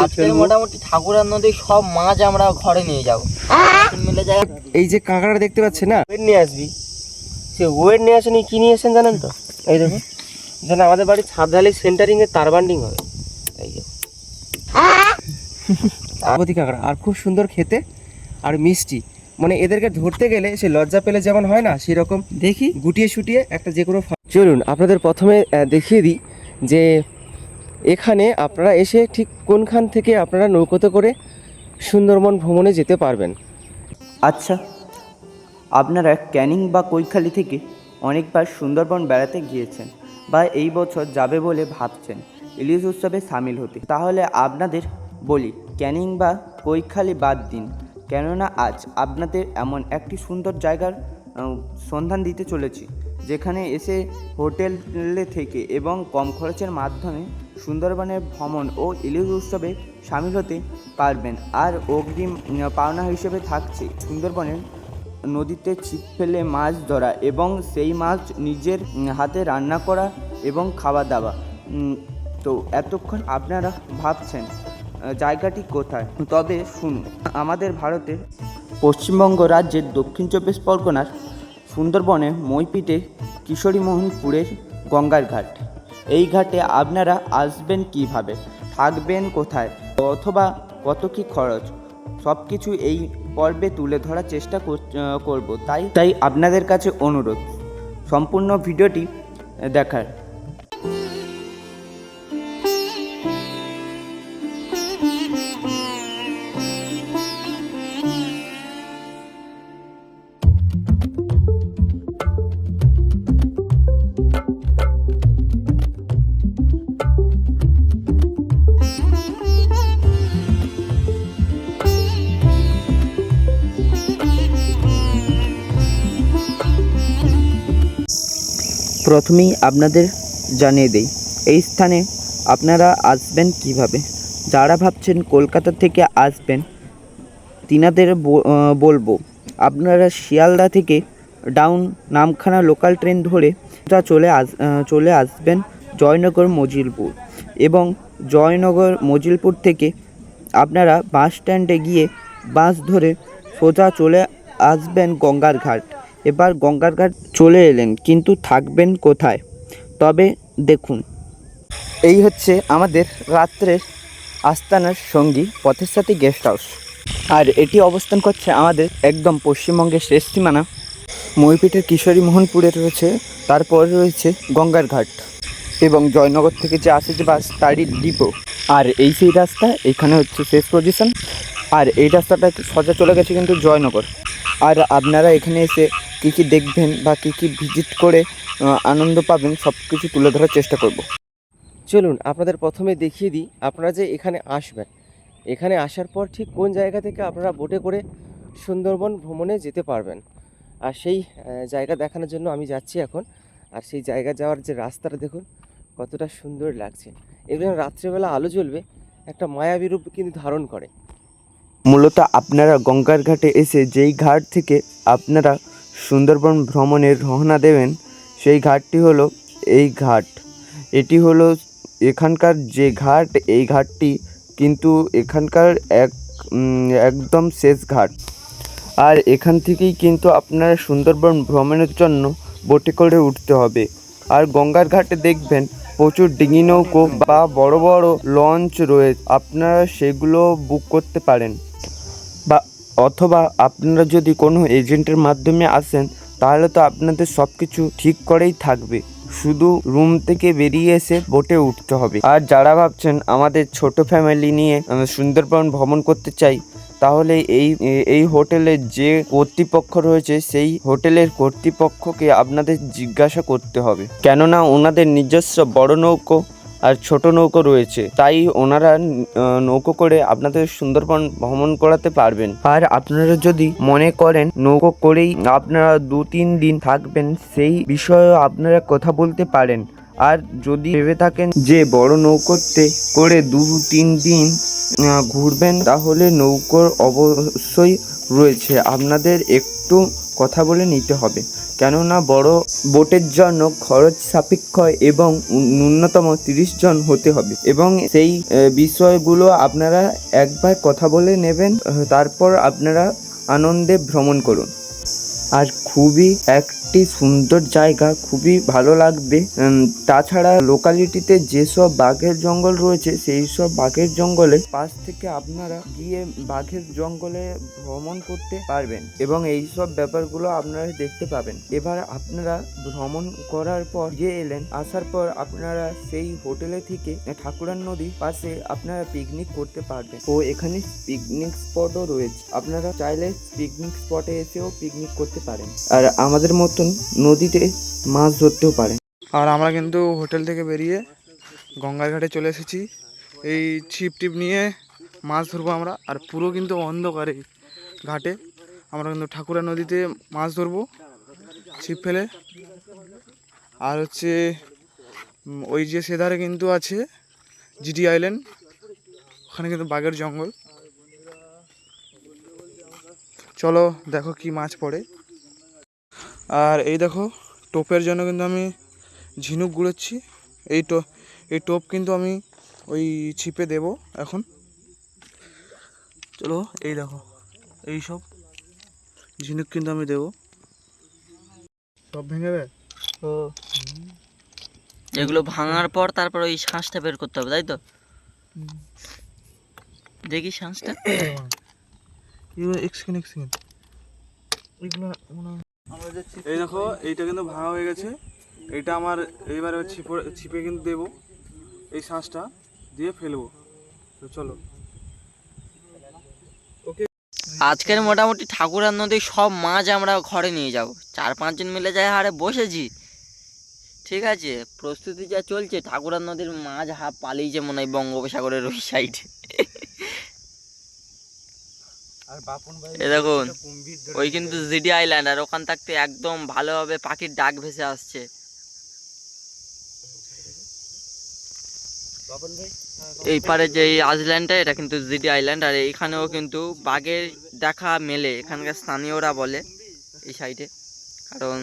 আজকে মোটামুটি ঠাকুরার নদী সব মাছ আমরা ঘরে নিয়ে যাবো মিলে যায়। এই যে কাঁকড়াটা দেখতে পাচ্ছেন না, ওয়েট নিয়ে আসবি, সে ওয়েট নিয়ে আসেনি, কি নিয়ে এসেছেন জানেন তো? এই দেখুন, যেন আমাদের বাড়ির ছাদ ঢালাই সেন্টারিংয়ে তার বান্ডিং হবে। এই যে আবতি কাঁকড়া, আর খুব সুন্দর খেতে আর মিষ্টি। মানে এদেরকে ধরতে গেলে সে লজ্জা পেলে যেমন হয় না, সেরকম দেখি গুটিয়ে শুটিয়ে একটা যে কোনো। চলুন আপনাদের প্রথমে দেখিয়ে দিই যে এখানে আপনারা এসে ঠিক কোনখান থেকে আপনারা নৌকোতে করে সুন্দরবন ভ্রমণে যেতে পারবেন। আচ্ছা, আপনারা ক্যানিং বা কৈখালি থেকে অনেকবার সুন্দরবন বেড়াতে গিয়েছেন বা এই বছর যাবে বলে ভাবছেন ইলিশ উৎসবে সামিল হতে, তাহলে আপনাদের বলি ক্যানিং বা কৈখালি বাদ দিন, কেননা আজ আপনাদের এমন একটি সুন্দর জায়গার সন্ধান দিতে চলেছি যেখানে এসে হোটেলে থেকে এবং কম খরচের মাধ্যমে সুন্দরবনের ভ্রমণ ও ইলিশ উৎসবে সামিল হতে পারবেন। আর অগ্রিম পাওনা হিসেবে থাকছে সুন্দরবনের নদীতে ছিপ ফেলে মাছ ধরা এবং সেই মাছ নিজের হাতে রান্না করা এবং খাওয়া দাওয়া। তো এতক্ষণ আপনারা ভাবছেন জায়গাটি কোথায়, তবে শুনুন, আমাদের ভারতের পশ্চিমবঙ্গ রাজ্যের দক্ষিণ চব্বিশ পরগনার সুন্দরবনে মইপিটে কিশোরীমোহনপুরের গঙ্গার ঘাট। এই ঘাটে আপনারা আসবেন কিভাবে, থাকবেন কোথায়, অথবা কত কী খরচ, সব কিছু এই পর্বে তুলে ধরার চেষ্টা করব। তাই আপনাদের কাছে অনুরোধ সম্পূর্ণ ভিডিওটি দেখার। প্রথমেই আপনাদের জানিয়ে দেই এই স্থানে আপনারা আসবেন কিভাবে। যারা ভাবছেন কলকাতা থেকে আসবেন তিনাদের বলবো আপনারা শিয়ালদা থেকে ডাউন নামখানা লোকাল ট্রেন ধরে চলে আসবেন জয়নগর মজিলপুর, এবং জয়নগর মজিলপুর থেকে আপনারা বাস স্ট্যান্ডে গিয়ে বাস ধরে সোজা চলে আসবেন গঙ্গার ঘাট। এবার গঙ্গার ঘাট চলে এলেন, কিন্তু থাকবেন কোথায়? তবে দেখুন, এই হচ্ছে আমাদের রাত্রের আস্তানার সঙ্গী পথের সাথী গেস্ট হাউস, আর এটি অবস্থান করছে আমাদের একদম পশ্চিমবঙ্গের শেষ সীমানা মইপিটের কিশোরীমোহনপুরে রয়েছে, তারপর রয়েছে গঙ্গার ঘাট এবং জয়নগর থেকে যে আসে যে বাস তারই ডিপো। আর এই সেই রাস্তা, এখানে হচ্ছে শেষ পজিশন, আর এই রাস্তাটা সোজা চলে গেছে কিন্তু জয়নগর। আর আপনারা এখানে এসে কী কী দেখবেন বা কী কী ভিজিট করে আনন্দ পাবেন সব কিছু তুলে ধরার চেষ্টা করব। চলুন আপনাদের প্রথমে দেখিয়ে দিই আপনারা যে এখানে আসবেন, এখানে আসার পর ঠিক কোন জায়গা থেকে আপনারা বোটে করে সুন্দরবন ভ্রমণে যেতে পারবেন। আর সেই জায়গা দেখানোর জন্য আমি যাচ্ছি এখন। আর সেই জায়গা যাওয়ার যে রাস্তাটা দেখুন কতটা সুন্দর লাগছে, এবং রাত্রেবেলা আলো জ্বলবে, একটা মায়াবী রূপ কিন্তু ধারণ করে। মূলত আপনারা গঙ্গার ঘাটে এসে যেই ঘাট থেকে আপনারা সুন্দরবন ভ্রমণের রওনা দেবেন সেই ঘাটটি হলো এই ঘাট। এটি হলো এখানকার যে ঘাট, এই ঘাটটি কিন্তু এখানকার একদম শেষ ঘাট। আর এখান থেকেই কিন্তু আপনারা সুন্দরবন ভ্রমণের জন্য বোটে করে উঠতে হবে। আর গঙ্গার ঘাটে দেখবেন প্রচুর ডিঙি নৌকো বা বড় বড় লঞ্চ রয়েছে, আপনারা সেগুলো বুক করতে পারেন, বা অথবা আপনারা যদি কোনো এজেন্টের মাধ্যমে আসেন তাহলে তো আপনাদের সব কিছু ঠিক করেই থাকবে, শুধু রুম থেকে বেরিয়ে এসে বোটে উঠতে হবে। আর যারা ভাবছেন আমাদের ছোট ফ্যামিলি নিয়ে সুন্দরবন ভ্রমণ করতে চাই, তাহলে এই হোটেলের যে কর্তৃপক্ষ রয়েছে সেই হোটেলের কর্তৃপক্ষকে আপনাদের জিজ্ঞাসা করতে হবে, কেননা ওনাদের নিজস্ব বড় নৌকো আর ছোট নৌকো রয়েছে, তাই ওনারা নৌকো করে আপনাদের সুন্দরবন ভ্রমণ করাতে পারবেন। আর আপনারা যদি মনে করেন নৌকো করেই আপনারা 2-3 দিন থাকবেন, সেই বিষয়েও আপনারা কথা বলতে পারেন। আর যদি ভেবে থাকেন যে বড় নৌকোতে করে 2-3 দিন ঘুরবেন, তাহলে নৌকোর অবশ্যই রয়েছে, আপনাদের একটু কথা বলে নিতে হবে, কেননা বড় বোটের জন্য খরচ সাপেক্ষ এবং ন্যূনতম 30 জন হতে হবে, এবং সেই বিষয়গুলো আপনারা একবার কথা বলে নেবেন। তারপর আপনারা আনন্দে ভ্রমণ করুন। আর খুবই একটি সুন্দর জায়গা, খুবই ভালো লাগবে। তাছাড়া লোকালিটিতে যেসব বাঘের জঙ্গল রয়েছে সেই সব বাঘের জঙ্গলে পাশ থেকে আপনারা গিয়ে বাঘের জঙ্গলে ভ্রমণ করতে পারবেন এবং এই সব ব্যাপারগুলো আপনারা দেখতে পাবেন। এবার আপনারা ভ্রমণ করার পর গিয়ে এলেন, আসার পর আপনারা সেই হোটেলে থেকে ঠাকুরান নদীর পাশে আপনারা পিকনিক করতে পারবেন ও এখানে পিকনিক স্পটও রয়েছে। আপনারা চাইলে পিকনিক স্পটে এসেও পিকনিক করতে পারেন আর আমাদের মতন নদীতে মাছ ধরতেও পারেন। আর আমরা কিন্তু হোটেল থেকে বেরিয়ে গঙ্গার ঘাটে চলে এসেছি। এই ছিপ টিপ নিয়ে মাছ ধরবো আমরা। আর পুরো কিন্তু অন্ধকার এই ঘাটে। আমরা কিন্তু ঠাকুরা নদীতে মাছ ধরবো ছিপ ফেলে। আর হচ্ছে ওই যে সেধারে কিন্তু আছে জিডি আইল্যান্ড, ওখানে কিন্তু বাঘের জঙ্গল। চলো দেখো কি মাছ পড়ে। আর এই দেখো টোপের জন্য কিন্তু আমি ঝিনুক গুঁড়োচ্ছি। এই টোপ কিন্তু আমি ওই ছিপে দেব এখন। চলো এই দেখো এই সব ঝিনুক কিন্তু আমি দেব, সব ভেঙে দেয়। ও এগুলো ভাঙার পর তারপর ওই শাঁসটা বের করতে হবে, তাই তো? দেখি শাঁসটা। এই দেখো এইটা কিন্তু ভাঙা হয়ে গেছে। এইটা আমার এইবারে ছিপে কিন্তু দেবো, এই শাঁসটা দিয়ে ফেলবো। তো চলো। আজকের মোটামুটি ঠাকুরার নদীর সব মাছ আমরা ঘরে নিয়ে যাব। 4-5 জন মিলে যাই হারে বসেছি, ঠিক আছে? প্রস্তুতি যা চলছে, ঠাকুরার নদীর মাছ পালিয়েছে মনে হয় বঙ্গোপসাগরের ওই সাইডে। এ দেখুন ওই কিন্তু জিডি আইল্যান্ড, আর ওখান থাকতে একদম ভালোভাবে পাখির ডাক ভেসে আসছে। এই পারে যে এই আইল্যান্ডটা, এটা কিন্তু জিডি আইল্যান্ড। আর এইখানেও কিন্তু বাঘের দেখা মেলে, এখানকার স্থানীয়রা বলে এই সাইডে। কারণ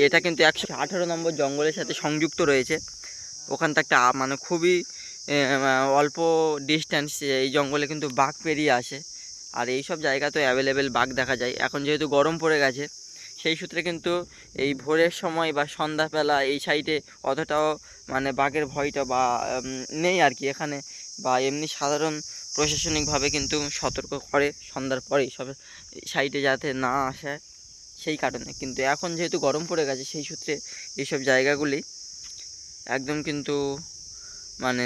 এটা কিন্তু 118 নম্বর জঙ্গলের সাথে সংযুক্ত রয়েছে। ওখান থাকতে মানে খুবই অল্প ডিস্ট্যান্স এই জঙ্গলে কিন্তু বাঘ পেরিয়ে আসে। আর এই সব জায়গা তো অ্যাভেলেবেল বাঘ দেখা যায়। এখন যেহেতু গরম পড়ে গেছে, সেই সূত্রে কিন্তু এই ভোরের সময় বা সন্ধ্যাবেলা এই সাইডে অতটাও মানে বাঘের ভয়টা বা নেই আর কি এখানে। বা এমনি সাধারণ প্রশাসনিকভাবে কিন্তু সতর্ক করে সন্ধ্যার পরেই সব সাইডে যাতে না আসে, সেই কারণে। কিন্তু এখন যেহেতু গরম পড়ে গেছে, সেই সূত্রে এইসব জায়গাগুলি একদম কিন্তু মানে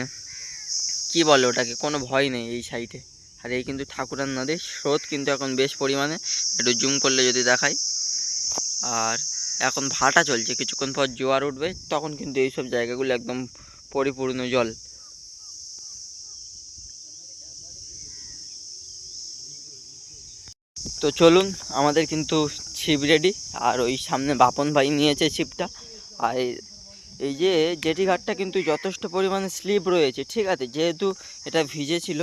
কি বলে ওটাকে, কোনো ভয় নেই এই সাইডে। আর এই কিন্তু ঠাকুরান নদীর স্রোত কিন্তু এখন বেশ পরিমাণে, একটু জুম করলে যদি দেখাই। আর এখন ভাটা চলছে, কিছুক্ষণ পর জোয়ার উঠবে, তখন কিন্তু এইসব জায়গাগুলো একদম পরিপূর্ণ জল। তো চলুন, আমাদের কিন্তু ছিপ রেডি। আর ওই সামনে বাপন ভাই নিয়েছে ছিপটা। আর এই যে জেটি ঘাটটা কিন্তু যথেষ্ট পরিমাণে স্লিপ রয়েছে, ঠিক আছে? যেহেতু এটা ভিজে ছিল,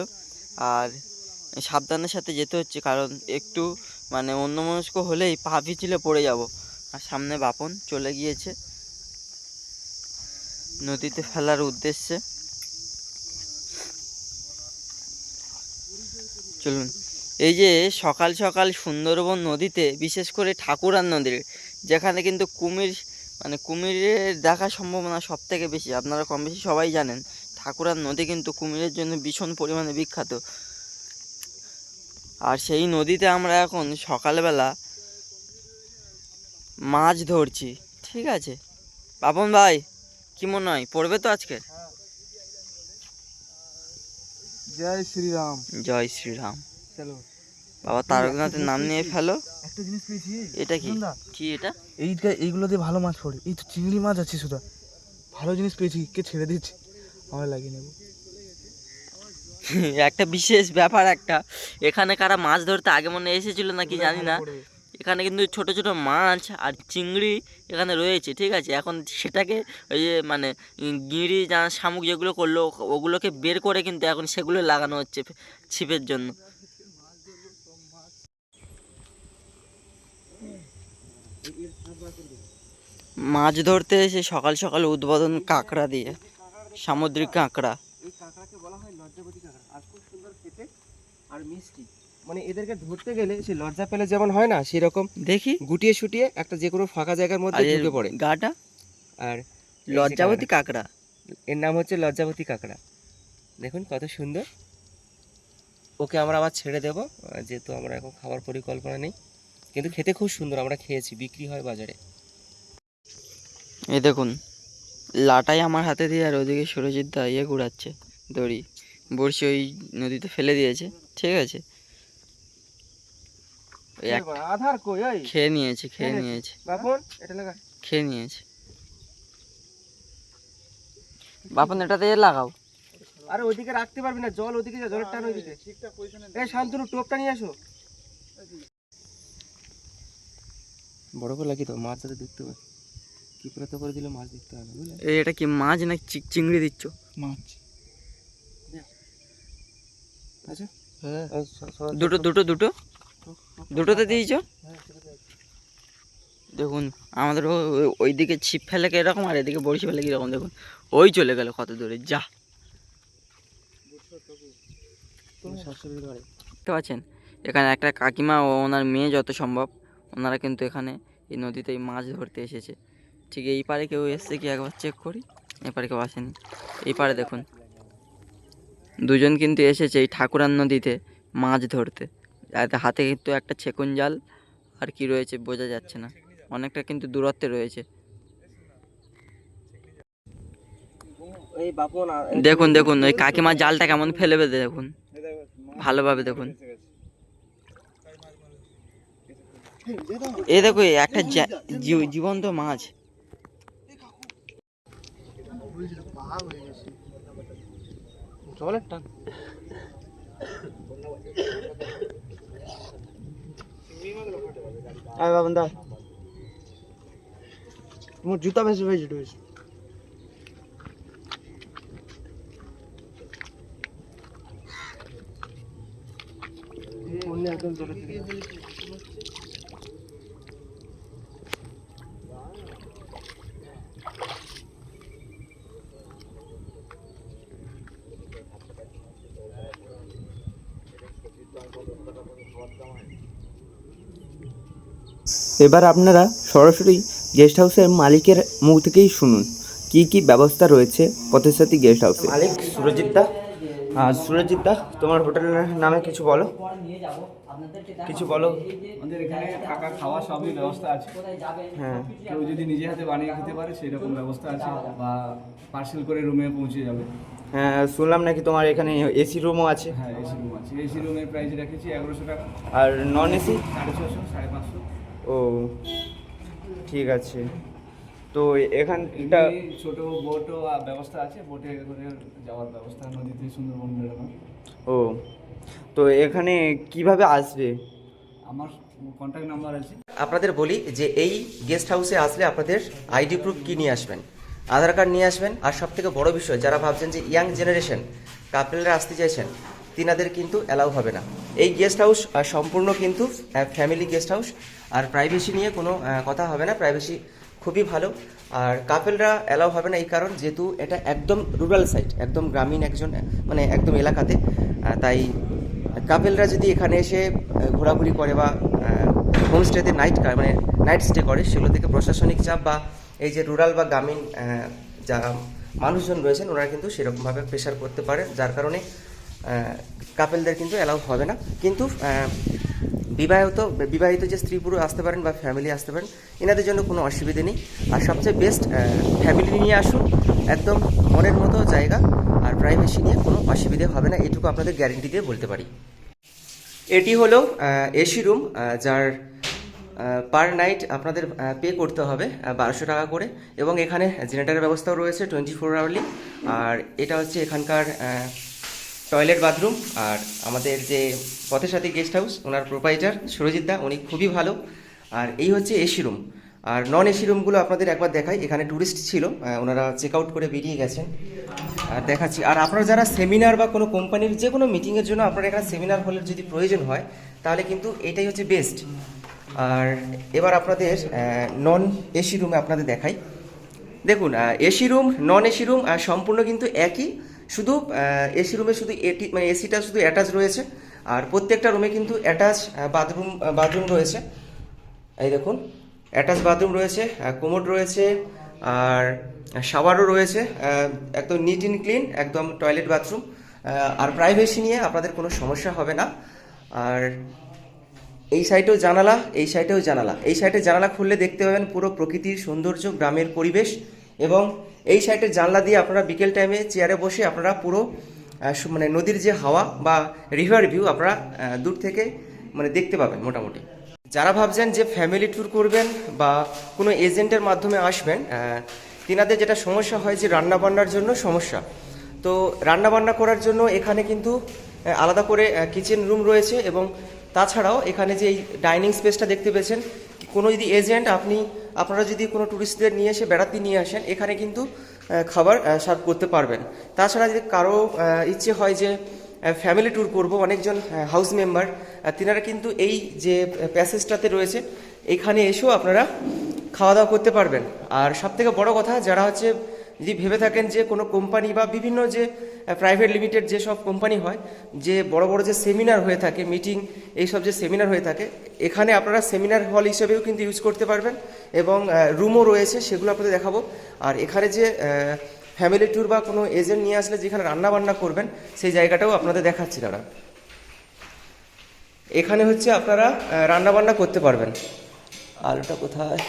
আর সাবধানের সাথে যেতে হচ্ছে, কারণ একটু মানে অন্যমনস্ক হলেই পা পিছলে পড়ে যাব। আর সামনে বাপন চলে গিয়েছে নদীতে ফেলার উদ্দেশ্যে। চলুন, এই যে সকাল সকাল সুন্দরবন নদীতে, বিশেষ করে ঠাকুরান নদীর, যেখানে কিন্তু কুমিরের দেখার সম্ভাবনা সব থেকে বেশি, আপনারা কম বেশি সবাই জানেন। ঠাকুরান নদী কিন্তু কুমিরের জন্য ভীষণ পরিমাণে বিখ্যাত। আর সেই নদীতে আমরা এখন সকালবেলা মাছ ধরছি, ঠিক আছে? বাপন ভাই কি মনে হয় পড়বে তো আজকে? জয় শ্রীরাম। জয় শ্রীরাম। চলো বাবা তারকনাথের নাম নিয়ে ফেলো। একটা জিনিস পেয়েছি। এটা কি এটা? এইগুলো দিয়ে ভালো মাছ পড়ে। এই তো চিংড়ি মাছ আছে, শুধু ভালো জিনিস পেয়েছি, কে ছেড়ে দিচ্ছি, আমার লাগিয়ে নেবো। একটা বিশেষ ব্যাপার, একটা এখানে কারা মাছ ধরতে আগে মনে এসেছিল নাকি জানি না, এখানে কিন্তু ছোট ছোট মাছ আর চিংড়ি এখানে রয়েছে, ঠিক আছে? এখন সেটাকে ওই যে মানে গিঁড়ি শামুক যেগুলো করলো, ওগুলোকে বের করে কিন্তু এখন সেগুলো লাগানো হচ্ছে ছিপের জন্য। মাছ ধরতে এসে সকাল সকাল উদ্বোধন কাঁকড়া দিয়ে, সামুদ্রিক কাঁকড়া। এই কাঁকড়াকে বলা হয় লজ্জাবতী কাঁকড়া, আর খুব সুন্দর খেতে আর মিষ্টি। মানে এদেরকে ধরতে গেলে সে লজ্জা পেলে যেমন হয় না, সেরকম দেখি গুটিয়ে শুটিয়ে একটা যে কোনো ফাঁকা জায়গার আর মধ্যে এর ঢুকে পড়ে। গাটা আর এই যে লজ্জাবতী কাঁকড়া, কাঁকড়া। এর নাম হচ্ছে লজ্জাবতী কাঁকড়া। দেখুন কত সুন্দর। ওকে আমরা আবার ছেড়ে দেব, যেহেতু আমরা এখন খাবার পরিকল্পনা নেই, কিন্তু খেতে খুব সুন্দর। আমরা খেয়েছি, বিক্রি হয় বাজারে। এই দেখুন লাটাই আমার হাতে দিয়ে, আর ওদিকে সুরজিৎ দা ইয়ে ঘুরাচ্ছে দড়ি, বড়শি ওই নদীতে ফেলে দিয়েছে। ঠিক আছে, ওই আধার কই ওই খেয়ে নিয়েছে, খেয়ে নিয়েছে, বাপন এটা লাগা। খেয়ে নিয়েছে। বাপন এটাতে লাগাও। আরে ওইদিকে রাখতে পারবি না, জল ওদিকে যা, জলের টান ওইদিকে। এই শান্তনু টোপটা নিয়ে আসো। বড় করে লাগি তো, মাছ যাতে দেখতে পাবে। কি প্রত করে দিলে মাছ দেখতে হবে, বুঝলে? এটা কি মাছ না চিংড়ি দিচ্ছ? মাছ। আচ্ছা হ্যাঁ, দুটো দুটো দুটো দুটোতে দিয়েছ। দেখুন আমাদের ওইদিকে ছিপ ফেলে এরকম, আর এদিকে বড়শি ফেলে কীরকম। দেখুন ওই চলে গেল কত দূরে, যা। দেখতে পাচ্ছেন এখানে একটা কাকিমা ও ওনার মেয়ে যত সম্ভব, ওনারা কিন্তু এখানে এই নদীতেই মাছ ধরতে এসেছে। ঠিক এই পারে কেউ এসছে কি একবার চেক করি। এপারে কেউ আসেনি। এই পারে দেখুন দুজন কিন্তু এসেছে এই ঠাকুরান নদীতে মাছ ধরতে। আর হাতে কিন্তু একটা ছেকুন জাল, আর কি রয়েছে বোঝা যাচ্ছে না, অনেকটা কিন্তু দূরত্বে রয়েছে। এই বাপন দেখুন দেখুন ওই কাকিমার জালটা কেমন ফেলে বেঁধে, দেখুন ভালোভাবে দেখুন। এই দেখো একটা জীবন্ত মাছ। জলের টান। আয় বাবন দা, মোর জুতা বেশি হয়েছে রয়েছে। এবার আপনারা সরাসরি গেস্ট হাউসের মালিকের মুখ থেকেই শুনুন কি কি ব্যবস্থা রয়েছে পথের সাথী গেস্ট হাউসে। মালিক সুরজিৎ দা, সুরজিৎ দা তোমার হোটেলের নামে কিছু বলো, কিছু বলো। আমাদের এখানে থাকা খাওয়া সবই ব্যবস্থা আছে। হ্যাঁ, কেউ যদি নিজে হাতে বানিয়ে খেতে পারে সেই রকম ব্যবস্থা আছে, বা পার্সেল করে রুমে পৌঁছে যাবে। হ্যাঁ শুনলাম নাকি তোমার এখানে এসি রুমও আছে। হ্যাঁ, এসি রুম আছে। এসি রুমের প্রাইস রেখেছি 1100 টাকা, আর নন এসি 650, 550। ও ঠিক আছে। তো এখানটা এমনি ছোট বোটও ব্যবস্থা আছে, বোটে করে যাওয়ার ব্যবস্থা নদীতে সুন্দরবন বেরোনো। ও তো এখানে কিভাবে আসবে? আমার কন্ট্যাক্ট নাম্বার আছে। আপনাদের বলি যে এই গেস্ট হাউসে আসলে আপনাদের আইডি প্রুফ কি নিয়ে আসবেন, আধার কার্ড নিয়ে আসবেন। আর সব থেকে বড় বিষয়, যারা ভাবছেন যে ইয়াং জেনারেশন কাপেলরা আসতে চাইছেন, তিনাদের কিন্তু অ্যালাউ হবে না। এই গেস্ট হাউস সম্পূর্ণ কিন্তু ফ্যামিলি গেস্ট হাউস, আর প্রাইভেসি নিয়ে কোনো কথা হবে না। প্রাইভেসি খুবই ভালো। আর কাপেলরা অ্যালাউ হবে না এই কারণ, যেহেতু এটা একদম রুরাল সাইট, একদম গ্রামীণ মানে একদম এলাকাতে। তাই কাপেলরা যদি এখানে এসে ঘোরাঘুরি করে বা হোমস্টেতে নাইট স্টে করে, সেগুলো থেকে প্রশাসনিক চাপ বা এই যে রুরাল বা গ্রামীণ যারা মানুষজন রয়েছেন, ওনারা কিন্তু সেরকমভাবে প্রেশার করতে পারে, যার কারণে কাপেলদের কিন্তু অ্যালাউ হবে না। কিন্তু বিবাহিত যে স্ত্রী পুরুষ আসতে পারেন বা ফ্যামিলি আসতে পারেন, এনাদের জন্য কোনো অসুবিধে নেই। আর সবচেয়ে বেস্ট, ফ্যামিলি নিয়ে আসুন, একদম মনের মতো জায়গা, আর প্রাইভেসি নিয়ে কোনো অসুবিধে হবে না, এটুকু আপনাদের গ্যারেন্টি দিয়ে বলতে পারি। এটি হলো এসি রুম, যার পার নাইট আপনাদের পে করতে হবে 1200 টাকা করে, এবং এখানে জেনারেটরের ব্যবস্থাও রয়েছে 24 আওয়ারলি। আর এটা হচ্ছে এখানকার টয়লেট বাথরুম। আর আমাদের যে পথের সাথী গেস্ট হাউস, ওনার প্রোপাইটার সুরজিৎ দা, উনি খুবই ভালো। আর এই হচ্ছে এসি রুম। আর নন এসি রুমগুলো আপনাদের একবার দেখাই। এখানে ট্যুরিস্ট ছিল, ওনারা চেক আউট করে বেরিয়ে গেছেন, আর দেখাচ্ছি। আর আপনারা যারা সেমিনার বা কোনো কোম্পানির যে কোনো মিটিংয়ের জন্য আপনারা এখানে সেমিনার হলের যদি প্রয়োজন হয়, তাহলে কিন্তু এটাই হচ্ছে বেস্ট। আর এবার আপনাদের নন এসি রুমে আপনাদের দেখাই। দেখুন AC room non AC room সম্পূর্ণ কিন্তু একই, শুধু এসি রুমে শুধু মানে এসিটা শুধু অ্যাটাচ রয়েছে, আর প্রত্যেকটা রুমে কিন্তু অ্যাটাচ বাথরুম রয়েছে। এই দেখুন অ্যাটাচ বাথরুম রয়েছে, কোমোড রয়েছে, আর শাওয়ারও রয়েছে, একদম নিট অ্যান্ড ক্লিন, একদম টয়লেট বাথরুম। আর প্রাইভেসি নিয়ে আপনাদের কোনো সমস্যা হবে না। আর এই সাইডেও জানালা, এই সাইডেও জানালা, এই সাইডে জানালা খুললে দেখতে পাবেন পুরো প্রকৃতির সৌন্দর্য, গ্রামের পরিবেশ। এবং এই সাইডের জানলা দিয়ে আপনারা বিকেল টাইমে চেয়ারে বসে আপনারা পুরো মানে নদীর যে হাওয়া বা রিভার ভিউ আপনারা দূর থেকে মানে দেখতে পাবেন মোটামুটি। যারা ভাবছেন যে ফ্যামিলি ট্যুর করবেন বা কোনো এজেন্টের মাধ্যমে আসবেন, তিনাদের যেটা সমস্যা হয় যে রান্নাবান্নার জন্য সমস্যা। তো রান্নাবান্না করার জন্য এখানে কিন্তু আলাদা করে কিচেন রুম রয়েছে, এবং তাছাড়াও এখানে যে এই ডাইনিং স্পেসটা দেখতে পেয়েছেন, কোনো যদি এজেন্ট আপনারা যদি কোনো ট্যুরিস্টদের নিয়ে এসে বেড়াতে নিয়ে আসেন, এখানে কিন্তু খাবার সার্ভ করতে পারবেন। তাছাড়া যদি কারো ইচ্ছে হয় যে ফ্যামিলি ট্যুর করব, অনেকজন হাউস মেম্বার, তিনারা কিন্তু এই যে প্যাসেজটাতে রয়েছে এখানে এসেও আপনারা খাওয়া দাওয়া করতে পারবেন। আর সবথেকে বড় কথা, যারা হচ্ছে যদি ভেবে থাকেন যে কোনো কোম্পানি বা বিভিন্ন যে প্রাইভেট লিমিটেড যেসব কোম্পানি হয়, যে বড় বড় যে সেমিনার হয়ে থাকে, মিটিং, এইসব যে সেমিনার হয়ে থাকে, এখানে আপনারা সেমিনার হল হিসেবেও কিন্তু ইউজ করতে পারবেন, এবং রুমও রয়েছে, সেগুলো আপনাদের দেখাবো। আর এখানে যে ফ্যামিলি ট্যুর বা কোনো এজেন্ট নিয়ে আসলে যেখানে রান্না বান্না করবেন, সেই জায়গাটাও আপনাদের দেখাচ্ছি দাঁড়া। এখানে হচ্ছে আপনারা রান্না বান্না করতে পারবেন। আলুটা কোথায়?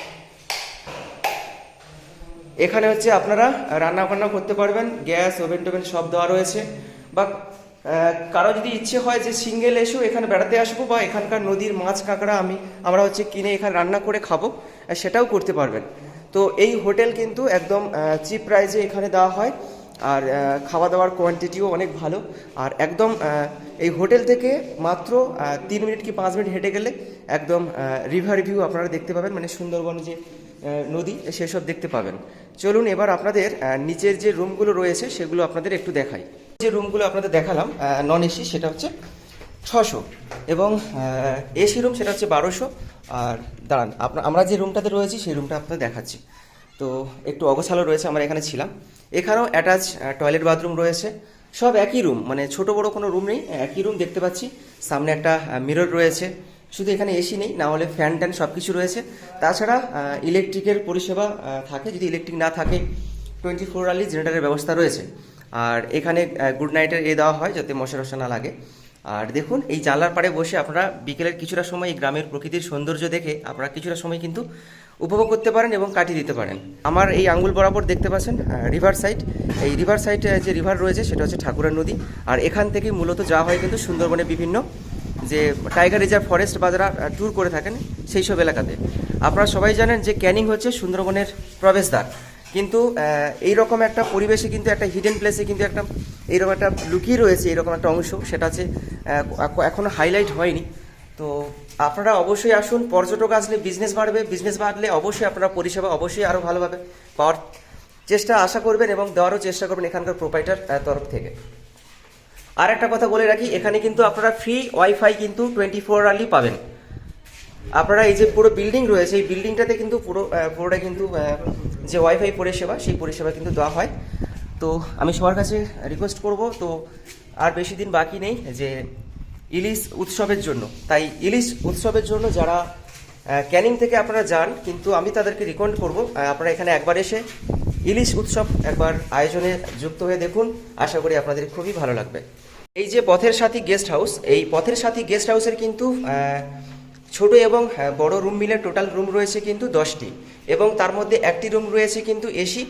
এখানে হচ্ছে আপনারা রান্না বান্না করতে পারবেন, গ্যাস ওভেন টোভেন সব দেওয়া রয়েছে। বা কারো যদি ইচ্ছে হয় যে সিঙ্গেল এসেও এখানে বেড়াতে আসবো, বা এখানকার নদীর মাছ কাঁকড়া আমরা হচ্ছে কিনে এখানে রান্না করে খাবো, সেটাও করতে পারবেন। তো এই হোটেল কিন্তু একদম চিপ প্রাইসে এখানে দেওয়া হয়, আর খাওয়া দাওয়ার কোয়ান্টিটিও অনেক ভালো। আর একদম এই হোটেল থেকে মাত্র 3 মিনিট কি 5 মিনিট হেঁটে গেলে একদম রিভার ভিউ আপনারা দেখতে পাবেন, মানে সুন্দরবন যে নদী সেসব দেখতে পাবেন। চলুন এবার আপনাদের নিচের যে রুমগুলো রয়েছে সেগুলো আপনাদের একটু দেখাই। যে রুমগুলো আপনাদের দেখালাম নন এসি, সেটা হচ্ছে 600, এবং এসি রুম সেটা হচ্ছে 1200। আর দাঁড়ান, আমরা যে রুমটাতে রয়েছি সেই রুমটা আপনাদের দেখাচ্ছি। তো একটু অগোছালো রয়েছে, আমরা এখানে ছিলাম। এখানেও অ্যাটাচ টয়লেট বাথরুম রয়েছে, সব একই রুম, মানে ছোট বড় কোনো রুম নেই, একই রুম দেখতে পাচ্ছি। সামনে একটা মিরর রয়েছে, শুধু এখানে এসি নেই, না হলে ফ্যান ট্যান সব কিছু রয়েছে। তাছাড়া ইলেকট্রিকের পরিষেবা থাকে, যদি ইলেকট্রিক না থাকে 24 আওয়ারলি জেনারেটরের ব্যবস্থা রয়েছে। আর এখানে গুড নাইটের দেওয়া হয় যাতে মশা টশা না লাগে। আর দেখুন এই জানলার পাড়ে বসে আপনারা বিকেলের কিছুটা সময় এই গ্রামের প্রকৃতির সৌন্দর্য দেখে আপনারা কিছুটা সময় কিন্তু উপভোগ করতে পারেন এবং কাটিয়ে দিতে পারেন। আমার এই আঙ্গুল বরাবর দেখতে পাচ্ছেন রিভার সাইড। এই রিভার সাইডে যে রিভার রয়েছে সেটা হচ্ছে ঠাকুরা নদী। আর এখান থেকেই মূলত যাওয়া হয় কিন্তু সুন্দরবনের বিভিন্ন যে টাইগার রিজার্ভ ফরেস্ট বা যারা ট্যুর করে থাকেন সেই সব এলাকাতে। আপনারা সবাই জানেন যে ক্যানিং হচ্ছে সুন্দরবনের প্রবেশদ্বার, কিন্তু এইরকম একটা পরিবেশে কিন্তু একটা হিডেন প্লেসে কিন্তু একটা এইরকম একটা লুকিয়ে রয়েছে এইরকম একটা অংশ, সেটা হচ্ছে এখনও হাইলাইট হয়নি। তো আপনারা অবশ্যই আসুন, পর্যটক আসলে বিজনেস বাড়বে, বিজনেস বাড়লে অবশ্যই আপনারা পরিষেবা অবশ্যই আরও ভালোভাবে পাওয়ার চেষ্টা আশা করবেন এবং দেওয়ারও চেষ্টা করবেন এখানকার প্রোপাইটার তরফ থেকে। আর একটা কথা বলে রাখি, এখানে কিন্তু আপনারা ফ্রি ওয়াইফাই কিন্তু 24 আওয়ারলি পাবেন। আপনারা এই যে পুরো বিল্ডিং রয়েছে, এই বিল্ডিংটাতে কিন্তু পুরোটা কিন্তু যে ওয়াইফাই পরিষেবা সেই পরিষেবা কিন্তু দেওয়া হয়। তো আমি সবার কাছে রিকোয়েস্ট করব, তো আর বেশি দিন বাকি নেই যে ইলিশ উৎসবের জন্য, তাই ইলিশ উৎসবের জন্য যারা ক্যানিং থেকে আপনারা যান, কিন্তু আমি তাদেরকে রিকমেন্ড করব আপনারা এখানে একবার এসে ইলিশ উৎসব একবার আয়োজনে যুক্ত হয়ে দেখুন, আশা করি আপনাদের খুবই ভালো লাগবে। এই যে পথের সাথী গেস্ট হাউস, এই পথের সাথী গেস্ট হাউসের কিন্তু ছোট এবং বড় রুম মিলে টোটাল রুম রয়েছে কিন্তু 10টি, এবং তার মধ্যে একটি রুম রয়েছে কিন্তু এসি।